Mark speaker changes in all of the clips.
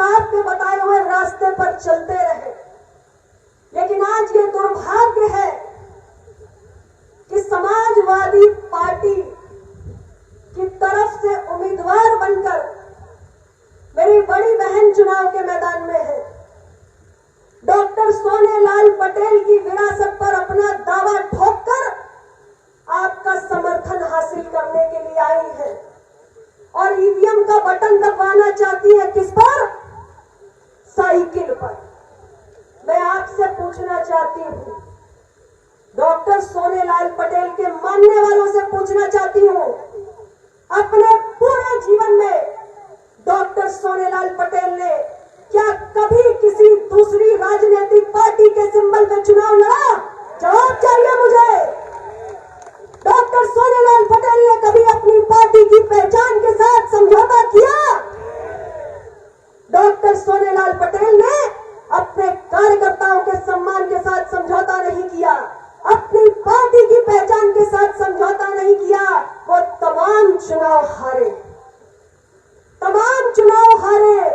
Speaker 1: साहब के बताए हुए रास्ते पर चलते रहे। लेकिन आज ये दुर्भाग्य है कि समाजवादी पार्टी की तरफ से उम्मीदवार बनकर मेरी बड़ी बहन चुनाव के मैदान में है। डॉक्टर सोनेलाल पटेल की विरासत पर अपना दावा ठोककर आपका समर्थन हासिल करने के लिए आई है और ईवीएम का बटन दबाना चाहती है। किस पर? साइकिल पर। मैं आपसे पूछना चाहती हूं, डॉक्टर सोनेलाल पटेल के मानने वालों से पूछना चाहती हूं, अपने पूरे जीवन में डॉक्टर सोनेलाल पटेल ने क्या कभी किसी दूसरी राजनीतिक पार्टी के सिंबल पे चुनाव लड़ा? जवाब चाहिए मुझे। डॉक्टर सोनेलाल पटेल ने कभी अपनी पार्टी की पहचान के साथ समझौता किया? डॉक्टर सोनेलाल पटेल ने अपने कार्यकर्ताओं के सम्मान के साथ समझौता नहीं किया, अपनी पार्टी की पहचान के साथ समझौता नहीं किया। वो तमाम चुनाव हारे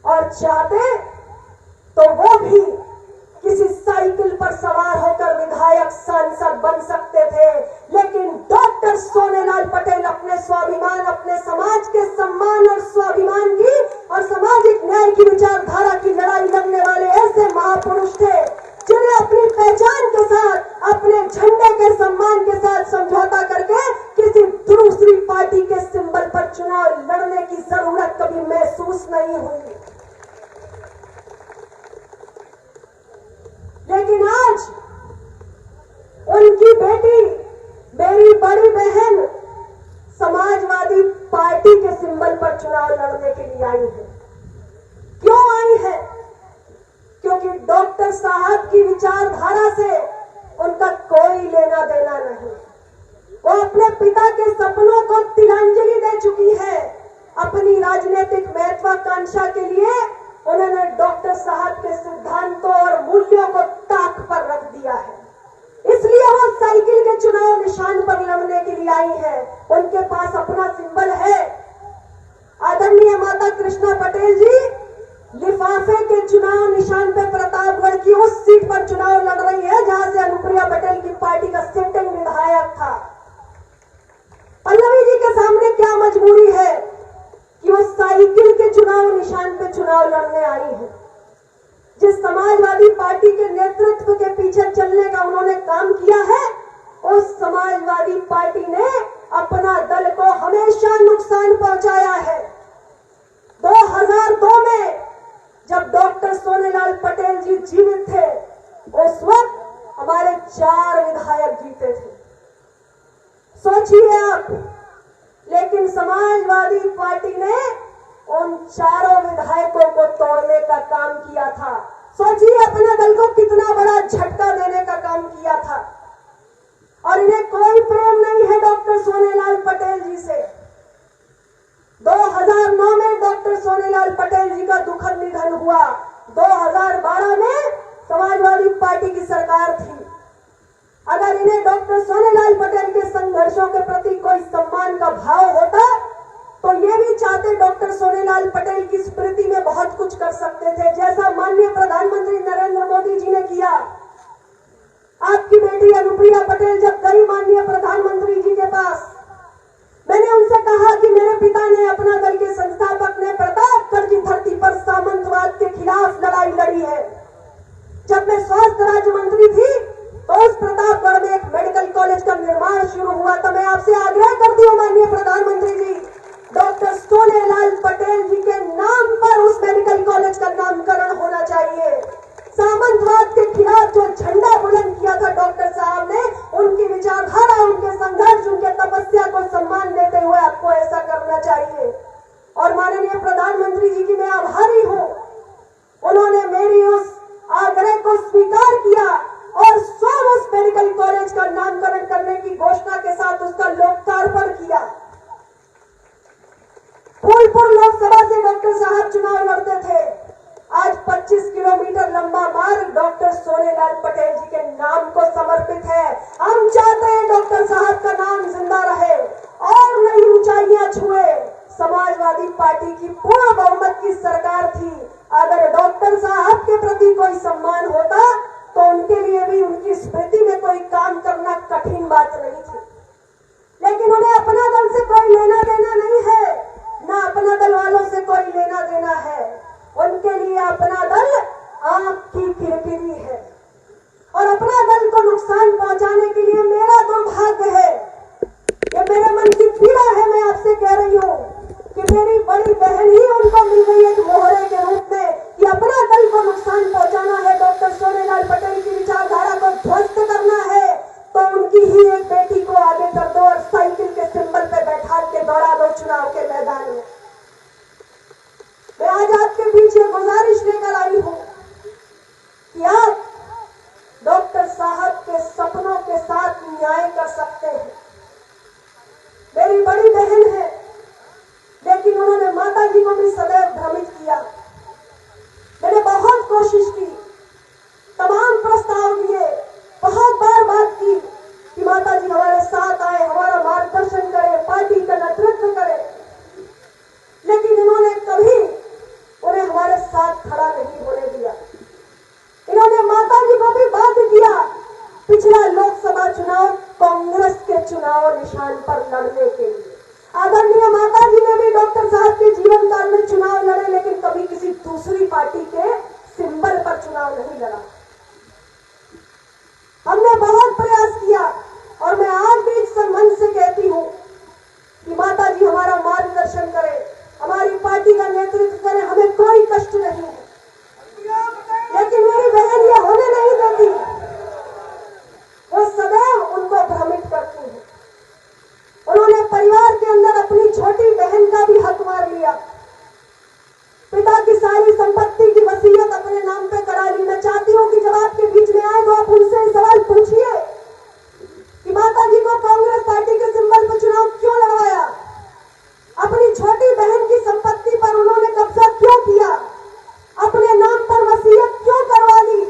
Speaker 1: और चाहते तो वो भी किसी साइकिल पर सवार होकर विधायक सांसद बन सकते थे। लेकिन डॉक्टर सोनेलाल पटेल अपने स्वाभिमान, अपने समाज के सम्मान और स्वाभिमान की और सामाजिक न्याय की विचारधारा की लड़ाई लड़ने वाले ऐसे महापुरुष थे जिन्हें अपनी पहचान के साथ, अपने झंडे के सम्मान के साथ समझौता करके किसी दूसरी पार्टी के सिंबल पर चुनाव लड़ने की जरूरत कभी महसूस नहीं हुई। लेकिन आज उनकी बेटी, मेरी बड़ी बहन, समाजवादी पार्टी के सिंबल पर चुनाव लड़ने के लिए आई है। क्यों आई है? क्योंकि डॉक्टर साहब की विचारधारा से उनका कोई लेना देना नहीं। वो अपने पिता के सपनों को तिलांजलि दे चुकी है। अपनी राजनीतिक महत्वाकांक्षा के लिए उन्होंने डॉक्टर साहब के सिद्धांतों और मूल्यों को ताक पर रख दिया है। इसलिए वो साइकिल के चुनाव निशान पर लड़ने के लिए आई है। उनके पास अपना सिंबल है। आदरणीय माता कृष्णा पटेल जी लिफाफे के चुनाव निशान पे प्रतापगढ़ की उस सीट पर चुनाव लड़ रही है जहां से अनुप्रिया पटेल की पार्टी का सिटिंग विधायक था। पल्लवी जी के सामने क्या मजबूरी है कि वो साइकिल के चुनाव निशान पे चुनाव लड़ने आई है। जिस समाजवादी पार्टी के नेतृत्व के पीछे चलने का उन्होंने काम किया है, उस समाजवादी पार्टी ने अपना दल को हमेशा नुकसान पहुंचाया है। 2002 में जब डॉक्टर सोनेलाल पटेल जी जीवित थे, उस वक्त हमारे 4 विधायक जीते थे। सोचिए आप, लेकिन समाजवादी पार्टी ने उन 4 विधायकों को तोड़ने का काम किया था। सोचिए अपने दल को कितना बड़ा झटका देने का काम किया था। और इन्हें कोई प्रेम नहीं है डॉक्टर सोनेलाल पटेल जी से। 2009 में डॉक्टर सोनेलाल पटेल जी का दुखद निधन हुआ। 2012 में समाजवादी पार्टी की सरकार थी। अगर इन्हें डॉक्टर सोनेलाल पटेल के संघर्षों के प्रति कोई सम्मान का भाव होता तो ये भी चाहते डॉक्टर सोनेलाल पटेल की स्मृति में बहुत कुछ कर सकते थे, जैसा माननीय प्रधानमंत्री नरेंद्र मोदी जी ने किया। आपकी बेटी अनुप्रिया पटेल जब गई माननीय प्रधानमंत्री जी के पास, मैंने उनसे कहा कि मेरे पिता ने, अपना दल के संस्थापक ने प्रतापगढ़ की धरती पर सामंतवाद के खिलाफ लड़ाई लड़ी है। जब मैं स्वास्थ्य राज्य मंत्री थी तो उस प्रतापगढ़ में एक मेडिकल कॉलेज का निर्माण शुरू हुआ। तो मैं आपसे आग्रह करती हूँ माननीय प्रधानमंत्री जी, डॉक्टर सोनेलाल पटेल जी के नाम पर उस मेडिकल कॉलेज का नामकरण होना चाहिए। सामंतवाद के खिलाफ जो झंडा बुलंद किया था डॉक्टर साहब ने, उनकी विचारधारा, उनके संघर्ष, उनके तपस्या को सम्मान देते हुए आपको ऐसा करना चाहिए। और माननीय प्रधानमंत्री जी की मैं आभारी हूँ, उन्होंने मेरी उस आग्रह को स्वीकार किया और स्वयं उस मेडिकल कॉलेज का नामकरण करने की घोषणा के साथ उसका लोकार्पण किया। फूलपुर लोकसभा से डॉक्टर साहब चुनाव लड़ते थे। आज 25 किलोमीटर लंबा मार्ग डॉक्टर सोनेलाल पटेल जी के नाम को समर्पित है। हम चाहते हैं डॉक्टर साहब का नाम जिंदा रहे और नई ऊंचाइयां छुए। समाजवादी पार्टी की पूर्ण बहुमत की की सरकार थी। अगर डॉक्टर साहब के प्रति कोई सम्मान होता तो उनके लिए भी उनकी स्मृति में कोई काम करना कठिन बात नहीं थी। लेकिन उन्हें अपना दल से कोई लेना देना नहीं है, ना अपना दल वालों से कोई लेना देना है। उनके लिए अपना दल आंख की किरकिरी है और अपना दल को नुकसान पहुंचाने के लिए मेरा दुर्भाग्य है, ये मेरे मन की पीड़ा है। मैं आपसे कह रही हूँ कि मेरी बड़ी बहन ही उनको मिल गई एक मोहरे के रूप में कि अपना दल को नुकसान पहुंचाना है, डॉक्टर सोनेलाल पटेल की विचारधारा को ध्वस्त करना है, तो उनकी ही एक बेटी को आगे कर दो और साइकिल के सिंबल पे बैठा के दौड़ा दो चुनाव के मैदान में। मैं आज आपके बीच ये गुजारिश लेकर आई हूं कि आप डॉक्टर साहब के सपनों के साथ न्याय कर सकते हैं। मेरी बड़ी बहन है, लेकिन उन्होंने माता जी को भी सदैव भ्रमित किया। मैंने बहुत कोशिश की, तमाम प्रस्ताव दिए, बहुत बार बात की कि माता जी हमारे साथ आए, हमारा मार्गदर्शन करें, पार्टी का नेतृत्व करें, लेकिन इन्होंने कभी उन्हें हमारे साथ खड़ा नहीं होने दिया। इन्होंने माता जी को भी बाध्य किया पिछला लोकसभा चुनाव कांग्रेस के चुनाव निशान पर लड़ने के लिए। आदरणीय माता जी ने भी डॉक्टर साहब के जीवन काल में चुनाव लड़े, लेकिन कभी किसी दूसरी पार्टी के सिंबल पर चुनाव नहीं लड़ा। हमने बहुत प्रयास किया और मैं आज भी इस मन से कहती हूँ कि माता जी हमारा मार्गदर्शन करें, हमारी पार्टी का नेतृत्व करें, हमें कोई कष्ट नहीं है। लेकिन मेरी बहन ये होने नहीं देती, वो सदैव उनको भ्रमित करती है। उन्होंने परिवार के अंदर अपनी छोटी बहन का भी हक मार लिया, पिता की सारी संपत्ति की वसीयत अपने नाम पे करा ली। मैं चाहती हूँ कि जब आपके बीच में आए तो आप उनसे सवाल पूछिए कि माता जी को कांग्रेस पार्टी के सिंबल पर चुनाव क्यों लड़वाया, अपनी छोटी बहन की संपत्ति पर उन्होंने कब्जा क्यों किया, अपने नाम पर वसीयत क्यों करवा ली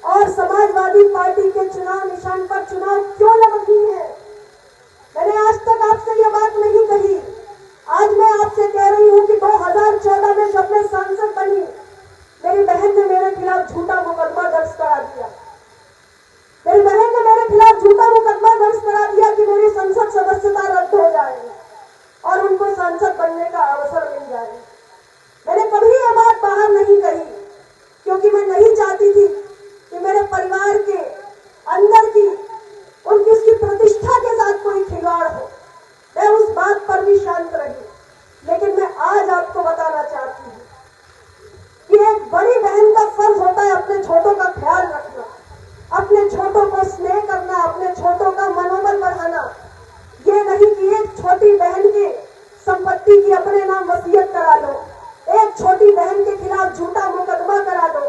Speaker 1: और समाजवादी पार्टी के चुनाव निशान पर चुनाव क्यों लड़ रही है। मैंने आज तक आपसे ये बात नहीं कही। आज मैं आपसे कह रही हूँ कि 2014 में जब मैं सांसद बनी, मेरी बहन ने मेरे खिलाफ झूठा मुकदमा दर्ज करा दिया। मेरी बहन ने मेरे खिलाफ झूठा मुकदमा दर्ज करा दिया कि मेरी संसद सदस्यता रद्द हो जाए और उनको सांसद बनने का अवसर मिल जाए। मैंने कभी ये बात बाहर नहीं कही, क्योंकि मैं नहीं चाहती थी कि मेरे परिवार के अंदर की उनकी उसकी प्रतिष्ठा के साथ कोई खिलवाड़ हो। मैं उस बात पर भी शांत रही। लेकिन मैं आज आपको बताना चाहती हूँ कि एक बड़ी बहन का फर्ज होता है अपने छोटों का ख्याल रखना, अपने छोटों को स्नेह करना, अपने छोटों का मनोबल बढ़ाना। ये नहीं कि एक छोटी बहन की संपत्ति की अपने नाम वसीयत करा लो, एक छोटी बहन के खिलाफ झूठा मुकदमा करा दो।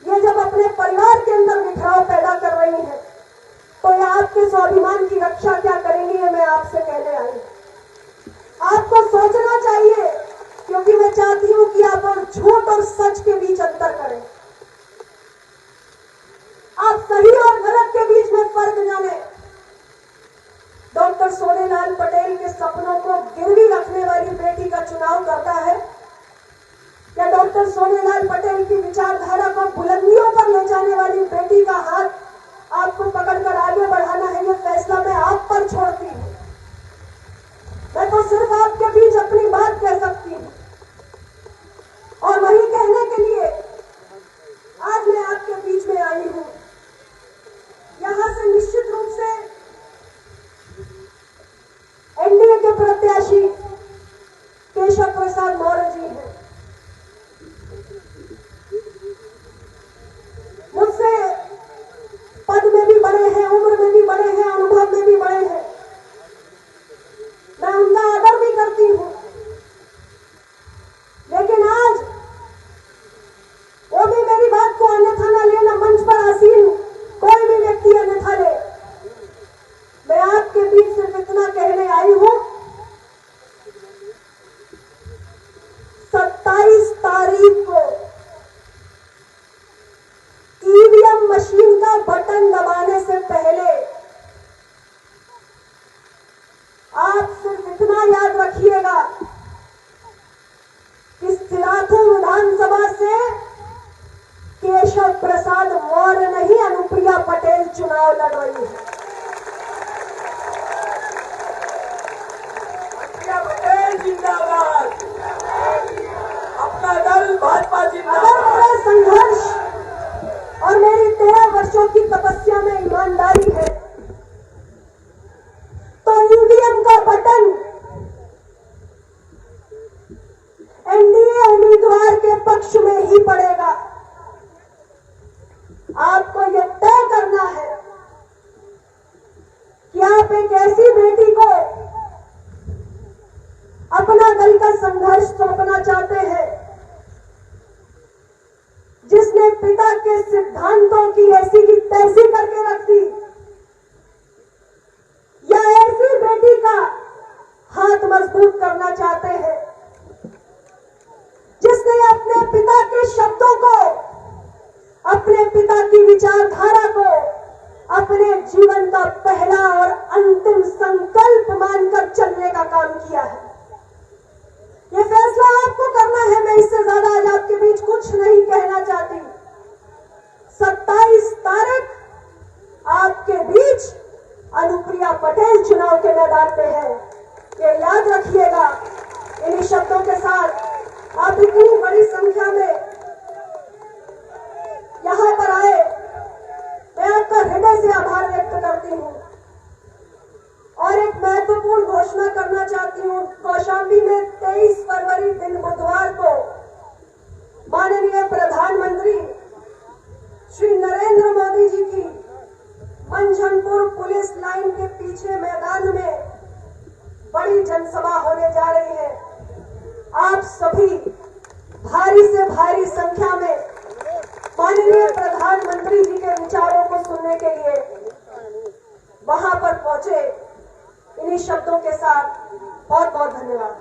Speaker 1: ये जब अपने परिवार के अंदर बिखराव पैदा कर रही है तो ये आपके स्वाभिमान की रक्षा क्या करेंगी, ये मैं आपसे कहने आई हूं। आपको सोचना चाहिए, क्योंकि मैं चाहती हूं कि आप और झूठ और सच के बीच अंतर करें, आप सही और गलत के बीच में फर्क जाने। डॉक्टर सोनेलाल पटेल के सपनों को गिरवी रखने वाली बेटी का चुनाव करता है या डॉक्टर सोनेलाल पटेल की विचारधारा को बुलंदियों पर ले जाने वाली बेटी का हाथ आपको पकड़कर आगे बढ़ाना है, ये फैसला मैं आप पर छोड़ती हूँ। मैं तो सिर्फ आपके बीच अपनी बात कह सकती हूँ और वही कहने के लिए आज मैं आपके बीच में आई हूँ। यहां से निश्चित रूप से एनडीए के प्रत्याशी केशव प्रसाद मौर्य जी हैं। मुझसे पद में भी बड़े हैं, उम्र में भी बड़े हैं, अनुभव में भी बड़े हैं। मैं उनका आदर भी करती हूँ, लेकिन आज वो भी मेरी बात को अन्यथा न लेना, मंच पर आसीन कोई भी व्यक्ति अन्यथा ले। मैं आपके बीच सिर्फ इतना कहने आई हूँ, 27 तारीख को ईवीएम मशीन का बटन दबाने से पहले आप सिर्फ इतना याद रखिएगा कि पटेल चुनाव लड़ रही है।
Speaker 2: अनुप्रिया पटेल जिंदाबाद, अपना दल भाजपा
Speaker 1: अगर
Speaker 2: जिंदाबाद।
Speaker 1: मेरा संघर्ष और मेरी 13 वर्षों की तपस्या में ईमानदारी है तो ईवीएम का बटन एनडीए उम्मीदवार के पक्ष में ही पड़ेगा। आपको यह तय करना है कि आप एक ऐसी बेटी को अपना दल का संघर्ष सौंपना चाहते हैं जिसने पिता के सिद्धांतों की ऐसी की तैसी करके रख दी, या ऐसी बेटी का हाथ मजबूत करना चाहते हैं जिसने अपने पिता के शब्दों को, अपने पिता की विचारधारा को अपने जीवन का पहला और अंतिम संकल्प मानकर चलने का काम किया है। यह फैसला आपको करना है। मैं इससे ज्यादा आज आपके बीच कुछ नहीं कहना चाहती। 27 तारीख आपके बीच अनुप्रिया पटेल चुनाव के मैदान में है, ये याद रखिएगा। इन्हीं शब्दों के साथ आप इतनी बड़ी संख्या में यहां पर आए, मैं आपका हृदय से आभार व्यक्त करती हूं और एक महत्वपूर्ण घोषणा करना चाहती हूं। कौशाम्बी में 23 फरवरी दिन बुधवार को माननीय प्रधानमंत्री श्री नरेंद्र मोदी जी की मंझनपुर पुलिस लाइन के पीछे मैदान में बड़ी जनसभा होने जा रही है। आप सभी भारी से भारी संख्या में माननीय प्रधानमंत्री जी के विचारों को सुनने के लिए वहां पर पहुंचे। इन्हीं शब्दों के साथ बहुत बहुत धन्यवाद।